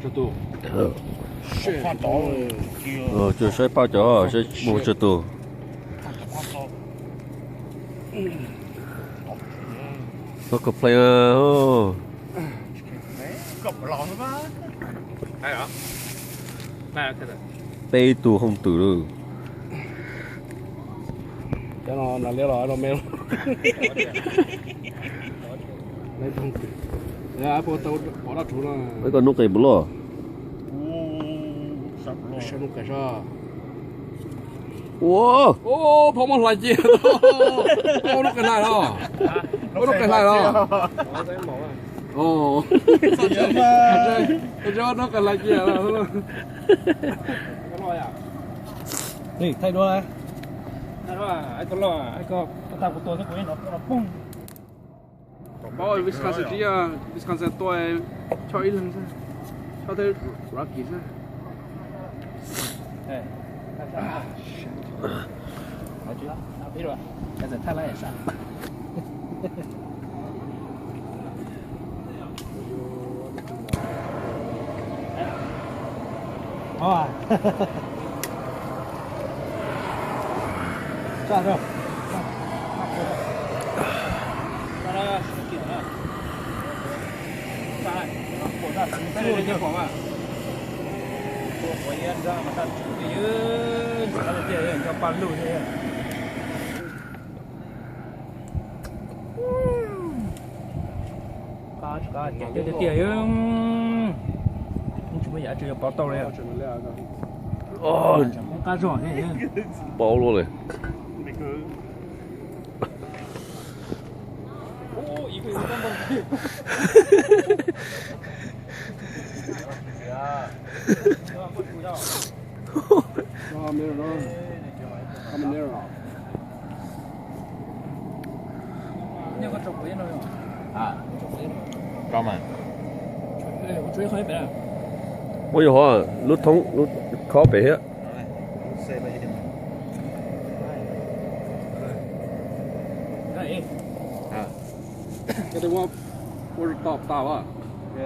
这都。看到就水包咗，水冇出到。嗰個 play 啊，哦。咁浪嘛？係啊。係啊，其實。杯度空度咯。这了那里了，那没了。来东西，哎，不都跑到头了。嗰個碌計唔咯？什么干啥？哇！哦，跑马来接，我都跟来了，我都跟来了。哦，这都跟来接了。นี่ไทยด้วยนะไทยว่าไอ้ตัวล่อไอ้ก็ตามกูตัวสักคนเนาะปุ้ง Bao vi skal se dia, vi skal se to cho ilang sa. Cho det rocky sa. 哎，好久了，那别了，现在太烂也上。好啊，站住！上来，进来，上来，火站，这里就火嘛。我也知道嘛，他他的电影叫半路电影。这个电影，你怎么也只有报道了呀？哦，干什么电影？包落嚟。哦，一个人刚刚去。啊，没人了，他们那儿了。你有个周围了哟？啊，周围了。干嘛？哎，我追海边。我要可能碌筒碌靠背啊。哎。这得我是打吧？对。